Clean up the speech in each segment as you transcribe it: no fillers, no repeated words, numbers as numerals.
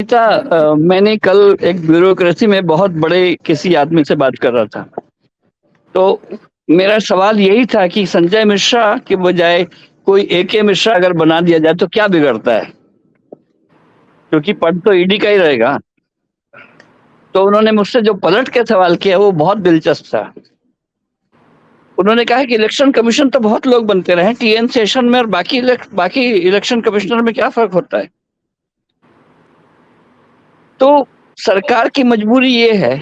मैंने कल एक ब्यूरोक्रेसी में बहुत बड़े किसी आदमी से बात कर रहा था। तो मेरा सवाल यही था कि संजय मिश्रा के बजाय कोई एके मिश्रा अगर बना दिया जाए तो क्या बिगड़ता है? क्योंकि पद तो ईडी का ही रहेगा। तो उन्होंने मुझसे जो पलट के सवाल किया वो बहुत दिलचस्प था। उन्होंने कहा कि इलेक्शन कमीशन तो बहुत लोग बनते रहे, टीएन सेशन में और बाकी इलेक्शन कमिश्नर में क्या फर्क होता है? तो सरकार की मजबूरी ये है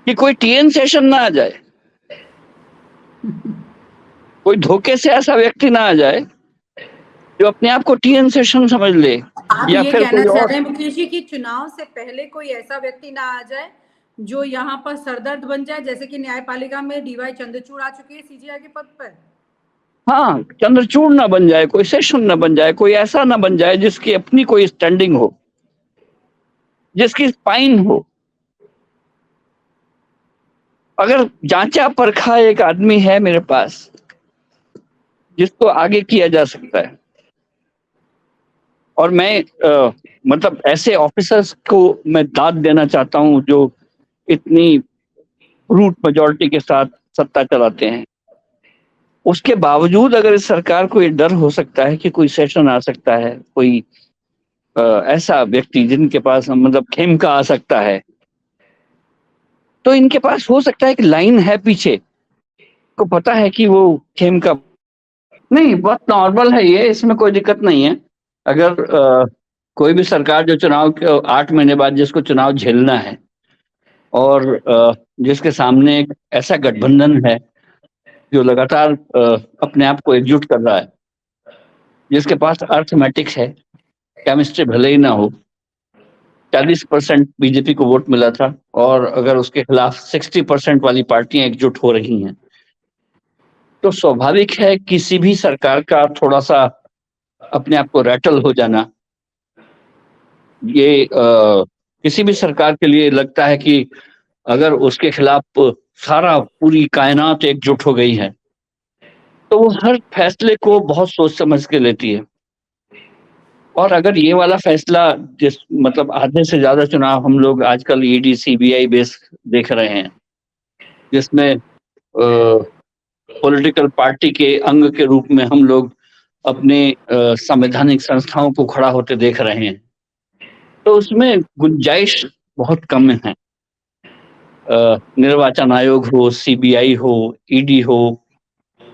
कि कोई टीएन सेशन ना आ जाए, कोई धोखे से ऐसा व्यक्ति ना आ जाए जो अपने आप को टीएन सेशन समझ ले, आप या ये फिर कहना कोई चाह और। रहे हैं मुकेश जी कि चुनाव से पहले कोई ऐसा व्यक्ति ना आ जाए जो यहाँ पर सरदर्द बन जाए, जैसे कि न्यायपालिका में डीवाई चंद्रचूड़ आ चुके हैं सीजीआई के पद पर। हाँ, चंद्रचूड़ ना बन जाए, कोई सेशन ना बन जाए, कोई ऐसा ना बन जाए जिसकी अपनी कोई स्टैंडिंग हो, जिसकी स्पाइन हो। अगर जांचा परखा एक आदमी है मेरे पास जिसको आगे किया जा सकता है, और मैं मतलब ऐसे ऑफिसर्स को मैं दाद देना चाहता हूं जो इतनी रूट मेजोरिटी के साथ सत्ता चलाते हैं। उसके बावजूद अगर इस सरकार को ये डर हो सकता है कि कोई सेशन आ सकता है, कोई ऐसा व्यक्ति जिनके पास मतलब खेमका आ सकता है, तो इनके पास हो सकता है कि लाइन है पीछे, को पता है कि वो खेमका नहीं, बहुत नॉर्मल है ये, इसमें कोई दिक्कत नहीं है। अगर कोई भी सरकार जो चुनाव के 8 महीने बाद जिसको चुनाव झेलना है और जिसके सामने एक ऐसा गठबंधन है जो लगातार अपने आप को एकजुट कर रहा है, जिसके पास अर्थमेटिक्स है, केमिस्ट्री भले ही ना हो, 40% बीजेपी को वोट मिला था और अगर उसके खिलाफ 60% वाली पार्टियां एकजुट हो रही हैं, तो स्वाभाविक है किसी भी सरकार का थोड़ा सा अपने आप को रैटल हो जाना। ये किसी भी सरकार के लिए लगता है कि अगर उसके खिलाफ सारा पूरी कायनात एकजुट हो गई है तो वो हर फैसले को बहुत सोच समझ के लेती है। और अगर ये वाला फैसला जिस मतलब आधे से ज्यादा चुनाव हम लोग आजकल ईडी सीबीआई बेस देख रहे हैं, जिसमें पॉलिटिकल पार्टी के अंग के रूप में हम लोग अपने संवैधानिक संस्थाओं को खड़ा होते देख रहे हैं, तो उसमें गुंजाइश बहुत कम है। निर्वाचन आयोग हो, सीबीआई हो, ईडी हो,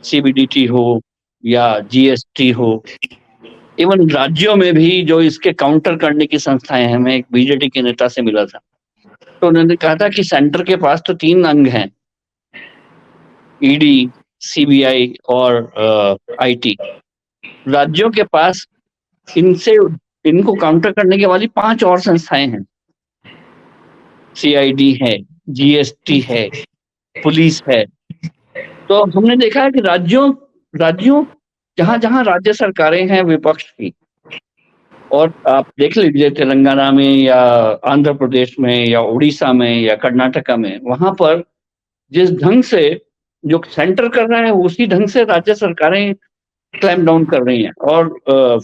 सीबीडीटी हो या जीएसटी हो, इवन राज्यों में भी जो इसके काउंटर करने की संस्थाएं हैं। मैं एक बीजेडी के नेता से मिला था, तो उन्होंने कहा था कि सेंटर के पास तो 3 अंग हैं, ईडी, सीबीआई और आईटी। राज्यों के पास इनको काउंटर करने के वाली 5 और संस्थाएं हैं, सीआईडी है, जीएसटी है, पुलिस है। तो हमने देखा है कि राज्यों जहां जहां राज्य सरकारें हैं विपक्ष की, और आप देख लीजिए तेलंगाना में या आंध्र प्रदेश में या उड़ीसा में या कर्नाटका में, वहां पर जिस ढंग से जो सेंटर कर रहा है उसी ढंग से राज्य सरकारें क्लैम्प डाउन कर रही हैं। और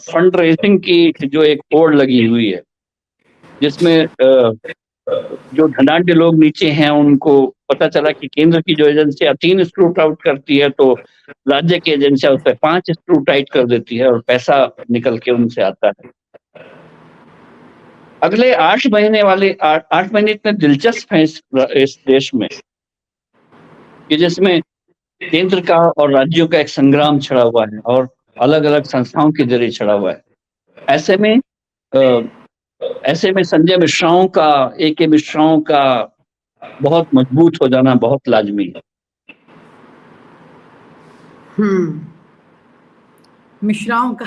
फंड रेजिंग की जो एक होड़ लगी हुई है, जिसमें जो धनाढ्य लोग नीचे हैं उनको पता चला कि केंद्र की जो एजेंसियां 3 स्क्रूट आउट करती है, तो राज्य की एजेंसियां उस पर 5 स्क्रू टाइट कर देती है और पैसा निकल के उनसे आता है। अगले 8 महीने इतने दिलचस्प हैं इस देश में कि जिसमें केंद्र का और राज्यों का एक संग्राम छिड़ा हुआ है और अलग अलग संस्थाओं के जरिए छिड़ा हुआ है। ऐसे में संजय मिश्राओं का, एके मिश्राओं का बहुत मजबूत हो जाना बहुत लाजमी है। मिश्राओं का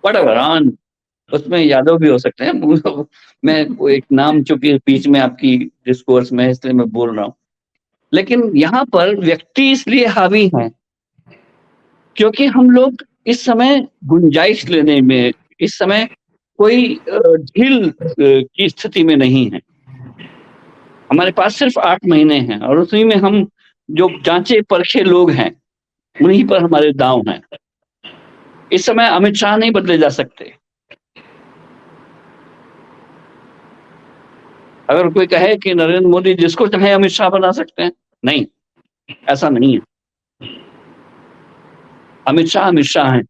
बड़ा उसमें यादव भी हो सकते हैं। मैं वो एक नाम चूंकि बीच में आपकी डिस्कोर्स में, इसलिए मैं बोल रहा हूं। लेकिन यहाँ पर व्यक्ति इसलिए हावी हैं क्योंकि हम लोग इस समय गुंजाइश लेने में, इस समय कोई ढील की स्थिति में नहीं है। हमारे पास सिर्फ 8 महीने हैं और उसी में हम जो जांचे परखे लोग हैं उन्हीं पर हमारे दांव हैं। इस समय अमित शाह नहीं बदले जा सकते, अगर कोई कहे कि नरेंद्र मोदी जिसको चाहे अमित शाह बना सकते हैं, नहीं, ऐसा नहीं है। अमित शाह हैं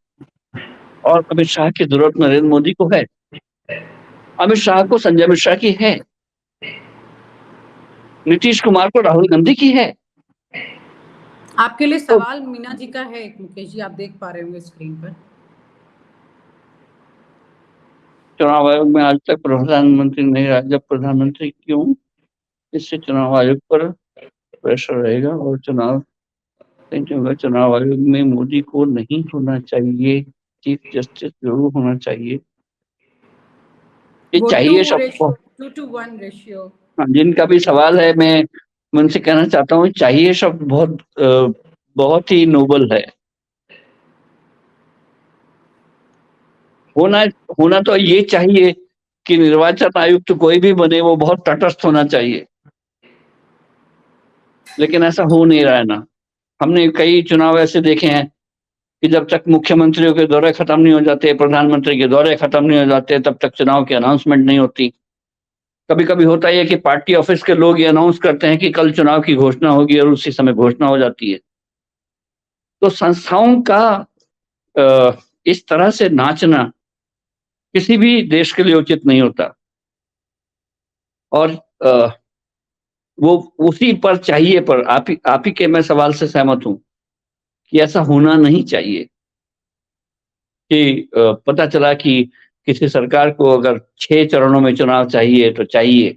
और अमित शाह की जरूरत नरेंद्र मोदी को है। अमित शाह को संजय मिश्रा की है, नीतीश कुमार को राहुल गांधी की है। आपके लिए सवाल मीना जी का है, मुकेश जी, आप देख पा रहे होंगे स्क्रीन पर। चुनाव आयोग में आज तक प्रधानमंत्री नहीं रहा, जब प्रधानमंत्री क्यों, इससे चुनाव आयोग पर प्रेशर रहेगा और चुनाव आयोग में मोदी को नहीं होना चाहिए, चीफ जस्टिस जरूर होना चाहिए। ये वो चाहिए 2:1 रेशियो। हाँ, जिनका भी सवाल है, मैं उनसे कहना चाहता हूँ, चाहिए शब्द बहुत ही नोबल है। होना तो ये चाहिए कि निर्वाचन आयुक्त कोई भी बने वो बहुत तटस्थ होना चाहिए, लेकिन ऐसा हो नहीं रहा है ना। हमने कई चुनाव ऐसे देखे हैं कि जब तक मुख्यमंत्रियों के दौरे खत्म नहीं हो जाते, प्रधानमंत्री के दौरे खत्म नहीं हो जाते, तब तक चुनाव की अनाउंसमेंट नहीं होती। कभी कभी होता है कि पार्टी ऑफिस के लोग ये अनाउंस करते हैं कि कल चुनाव की घोषणा होगी और उसी समय घोषणा हो जाती है। तो संस्थाओं का इस तरह से नाचना किसी भी देश के लिए उचित नहीं होता। और वो उसी पर चाहिए पर आप ही के मैं सवाल से सहमत हूं कि ऐसा होना नहीं चाहिए कि पता चला कि किसी सरकार को अगर 6 चरणों में चुनाव चाहिए तो चाहिए,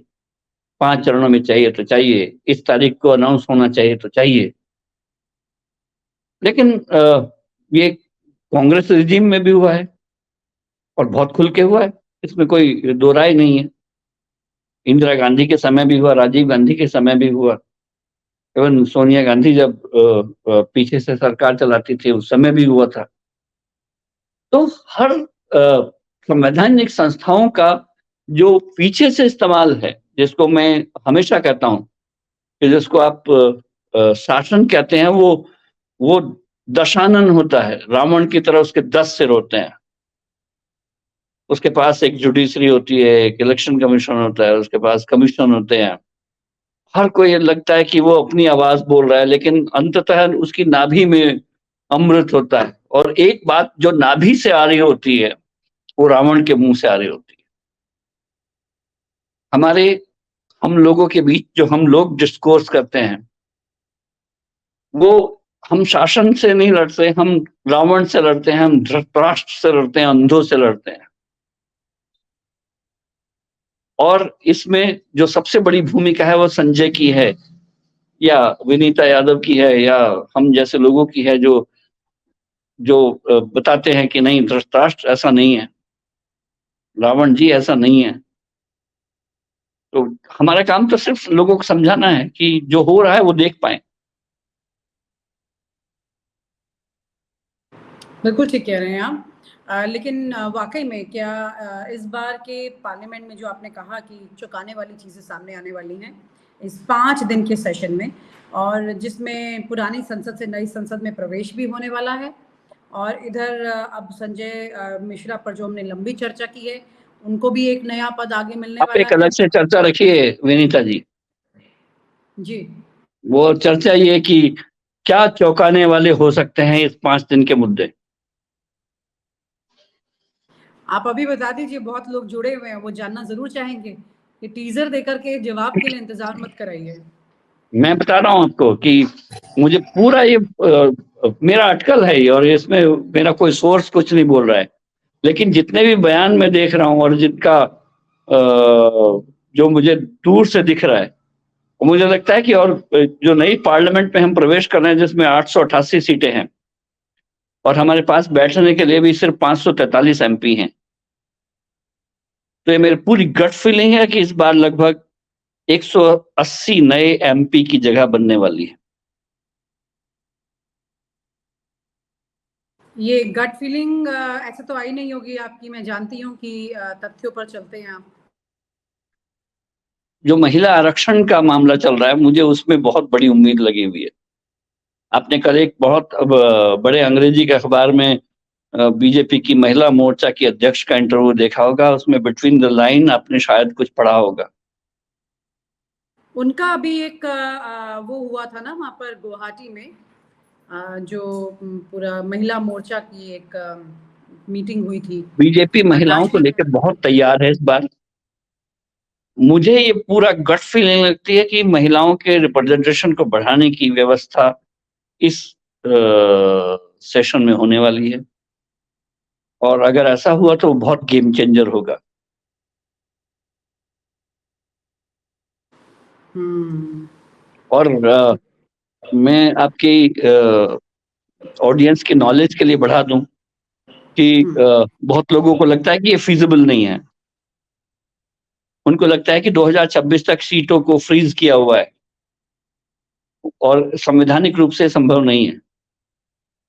5 चरणों में चाहिए तो चाहिए, इस तारीख को अनाउंस होना चाहिए तो चाहिए। लेकिन ये कांग्रेस रिजीम में भी हुआ है और बहुत खुल के हुआ है, इसमें कोई दो राय नहीं है। इंदिरा गांधी के समय भी हुआ, राजीव गांधी के समय भी हुआ, इवन सोनिया गांधी जब पीछे से सरकार चलाती थी उस समय भी हुआ था। तो हर संवैधानिक संस्थाओं का जो पीछे से इस्तेमाल है, जिसको मैं हमेशा कहता हूं कि जिसको आप शासन कहते हैं, वो दशानन होता है। रावण की तरह उसके 10 सिर होते हैं। उसके पास एक जुडिशरी होती है, एक इलेक्शन कमीशन होता है, उसके पास कमीशन होते हैं। हर कोई लगता है कि वो अपनी आवाज बोल रहा है, लेकिन अंततः उसकी नाभि में अमृत होता है और एक बात जो नाभि से आ रही होती है वो रावण के मुंह से आ रही होती है। हम लोगों के बीच जो हम लोग डिस्कोर्स करते हैं, वो हम शासन से नहीं लड़ते, हम रावण से लड़ते हैं, हम धृतराष्ट्र से लड़ते हैं, अंधों से लड़ते हैं। और इसमें जो सबसे बड़ी भूमिका है वो संजय की है या विनीता यादव की है या हम जैसे लोगों की है, जो जो बताते हैं कि नहीं, धृतराष्ट्र ऐसा नहीं है, रावण जी ऐसा नहीं है। तो हमारा काम तो सिर्फ लोगों को समझाना है कि जो हो रहा है वो देख पाए। बिल्कुल ठीक कह रहे हैं आप। लेकिन वाकई में क्या इस बार के पार्लियामेंट में जो आपने कहा कि चौंकाने वाली चीज़ें सामने आने वाली हैं इस 5 दिन के सेशन में, और जिसमें पुरानी संसद से नई संसद में प्रवेश भी होने वाला है, और इधर अब संजय मिश्रा पर जो हमने लंबी चर्चा की है, उनको भी एक नया पद आगे मिलने आप वाला एक है। अलग से चर्चा रखिए विनीता जी। जी, वो चर्चा ये कि क्या चौंकाने वाले हो सकते हैं इस 5 दिन के मुद्दे। आप अभी बता दीजिए, बहुत लोग जुड़े हुए हैं, वो जानना जरूर चाहेंगे। कि टीजर देकर के जवाब के लिए इंतजार मत कराइए। मैं बता रहा हूं आपको कि मुझे पूरा ये मेरा अटकल है और इसमें मेरा कोई सोर्स कुछ नहीं बोल रहा है, लेकिन जितने भी बयान मैं देख रहा हूं और जिनका जो मुझे दूर से दिख रहा है, मुझे लगता है कि और जो नई पार्लियामेंट में हम प्रवेश कर रहे हैं जिसमें 888 सीटें हैं और हमारे पास बैठने के लिए भी सिर्फ 543 एमपी हैं, तो ये मेरी पूरी गट फीलिंग है कि इस बार लगभग 180 नए एमपी की जगह बनने वाली है। ये गट फीलिंग ऐसे तो आई नहीं होगी आपकी, मैं जानती हूँ कि तथ्यों पर चलते हैं आप। जो महिला आरक्षण का मामला चल रहा है, मुझे उसमें बहुत बड़ी उम्मीद लगी हुई है। आपने कल एक बहुत बड़े अंग्रेजी के अखबार में बीजेपी की महिला मोर्चा की अध्यक्ष का इंटरव्यू देखा होगा, उसमें बिटवीन द लाइन आपने शायद कुछ पढ़ा होगा। उनका अभी एक वो हुआ था ना वहाँ पर गुवाहाटी में, जो पूरा महिला मोर्चा की एक मीटिंग हुई थी। बीजेपी महिलाओं को लेकर बहुत तैयार है इस बार। मुझे ये पूरा गट फीलिंग लगती है कि महिलाओं के रिप्रेजेंटेशन को बढ़ाने की व्यवस्था इस सेशन में होने वाली है, और अगर ऐसा हुआ तो बहुत गेम चेंजर होगा। और मैं आपकी ऑडियंस के नॉलेज के लिए बढ़ा दूं कि बहुत लोगों को लगता है कि ये फीजिबल नहीं है। उनको लगता है कि 2026 तक सीटों को फ्रीज किया हुआ है और संवैधानिक रूप से संभव नहीं है।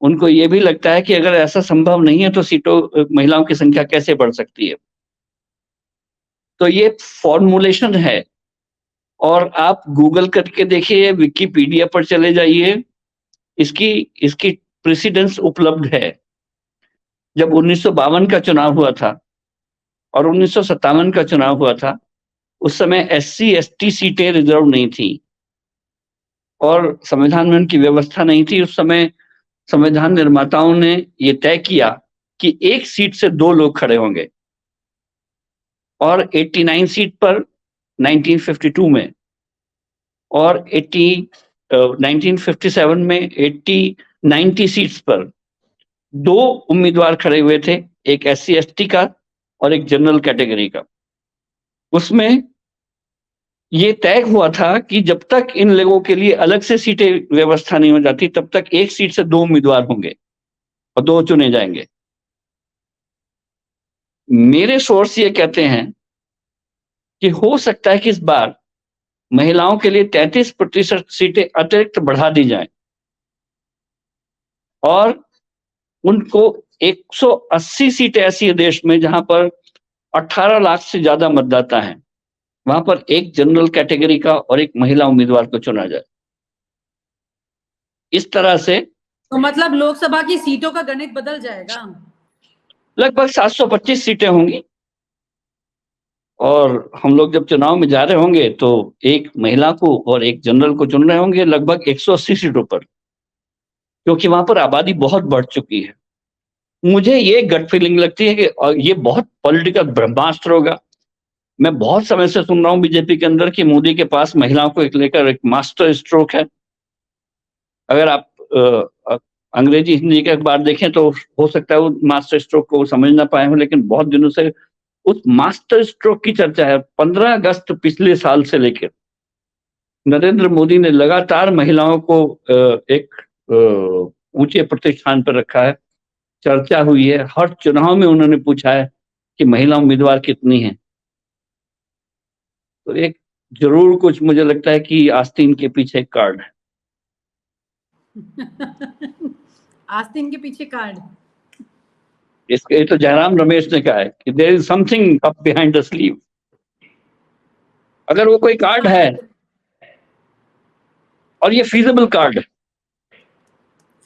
उनको ये भी लगता है कि अगर ऐसा संभव नहीं है तो सीटों महिलाओं की संख्या कैसे बढ़ सकती है। तो ये फॉर्मूलेशन है, और आप गूगल करके देखिए, विकिपीडिया पर चले जाइए, इसकी इसकी प्रेसिडेंस उपलब्ध है। जब 1952 का चुनाव हुआ था और 1957 का चुनाव हुआ था, उस समय एससी एसटी सीटें रिजर्व नहीं थी और संविधान में उनकी व्यवस्था नहीं थी। उस समय संविधान निर्माताओं ने ये तय किया कि एक सीट से 2 लोग खड़े होंगे, और 89 सीट पर 1952 में, और 1957 में 90 सीट्स पर 2 उम्मीदवार खड़े हुए थे, एक एससी एसटी का और एक जनरल कैटेगरी का। उसमें ये तय हुआ था कि जब तक इन लोगों के लिए अलग से सीटें व्यवस्था नहीं हो जाती, तब तक एक सीट से 2 उम्मीदवार होंगे और 2 चुने जाएंगे। मेरे सोर्स ये कहते हैं कि हो सकता है कि इस बार महिलाओं के लिए 33% सीटें अतिरिक्त बढ़ा दी जाएं और उनको 180 सीटें ऐसी है देश में जहां पर 18 लाख से ज्यादा मतदाता हैं, वहां पर एक जनरल कैटेगरी का और एक महिला उम्मीदवार को चुना जाए। इस तरह से तो मतलब लोकसभा की सीटों का गणित बदल जाएगा। लगभग 725 सीटें होंगी, और हम लोग जब चुनाव में जा रहे होंगे तो एक महिला को और एक जनरल को चुन रहे होंगे लगभग 180 सीटों पर, क्योंकि वहां पर आबादी बहुत बढ़ चुकी है। मुझे ये गट फीलिंग लगती है कि ये बहुत पॉलिटिकल ब्रह्मास्त्र होगा। मैं बहुत समय से सुन रहा हूं बीजेपी के अंदर कि मोदी के पास महिलाओं को लेकर एक मास्टर स्ट्रोक है। अगर आप अंग्रेजी हिंदी के अखबार देखें तो हो सकता है वो मास्टर स्ट्रोक को समझ ना पाए हो, लेकिन बहुत दिनों से उस मास्टर स्ट्रोक की चर्चा है। 15 अगस्त पिछले साल से लेकर नरेंद्र मोदी ने लगातार महिलाओं को एक ऊंचे प्रतिष्ठान पर रखा है। चर्चा हुई है, हर चुनाव में उन्होंने पूछा है कि महिला उम्मीदवार कितनी हैं। तो एक जरूर कुछ मुझे लगता है कि आस्तीन के पीछे एक कार्ड है। आस्तीन के पीछे कार्ड, इसके तो जयराम रमेश ने कहा है कि there is something up behind the sleeve. अगर वो कोई कार्ड है, और ये फीजिबल कार्ड है,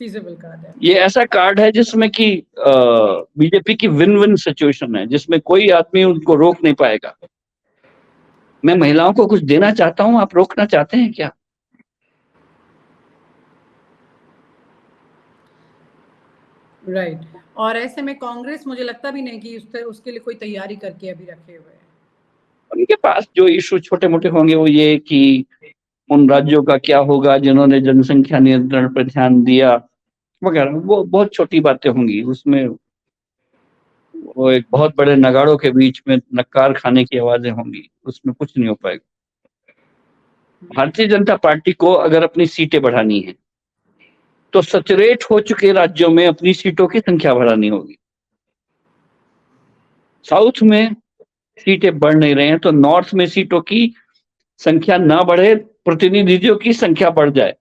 फीजिबल कार्ड है, ये ऐसा कार्ड है जिसमें कि बीजेपी की विन विन सिचुएशन है, जिसमें कोई आदमी उनको रोक नहीं पाएगा। मैं महिलाओं को कुछ देना चाहता हूं, आप रोकना चाहते हैं क्या? राइट। और ऐसे में कांग्रेस मुझे लगता भी नहीं कि उसके लिए कोई तैयारी करके अभी रखे हुए है। उनके पास जो इशू छोटे मोटे होंगे वो ये कि उन राज्यों का क्या होगा जिन्होंने जनसंख्या नियंत्रण पर ध्यान दिया वगैरह, वो बहुत छोटी बातें होंगी। उसमें वो एक बहुत बड़े नगाड़ों के बीच में नक्कार खाने की आवाजें होंगी, उसमें कुछ नहीं हो पाएगा। भारतीय जनता पार्टी को अगर अपनी सीटें बढ़ानी है तो सचरेट हो चुके राज्यों में अपनी सीटों की संख्या बढ़ानी होगी। साउथ में सीटें बढ़ नहीं रहे हैं तो नॉर्थ में सीटों की संख्या ना बढ़े, प्रतिनिधियों की संख्या बढ़ जाए।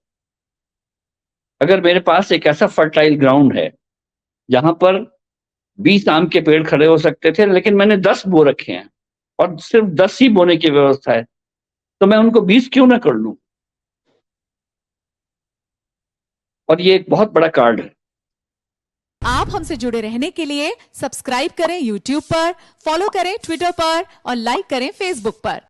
अगर मेरे पास एक ऐसा फर्टाइल ग्राउंड है जहां पर 20 आम के पेड़ खड़े हो सकते थे, लेकिन मैंने 10 बो रखे हैं और सिर्फ 10 ही बोने की व्यवस्था है, तो मैं उनको 20 क्यों ना कर लूं? और ये एक बहुत बड़ा कार्ड है। आप हमसे जुड़े रहने के लिए सब्सक्राइब करें YouTube पर, फॉलो करें Twitter पर और लाइक करें Facebook पर।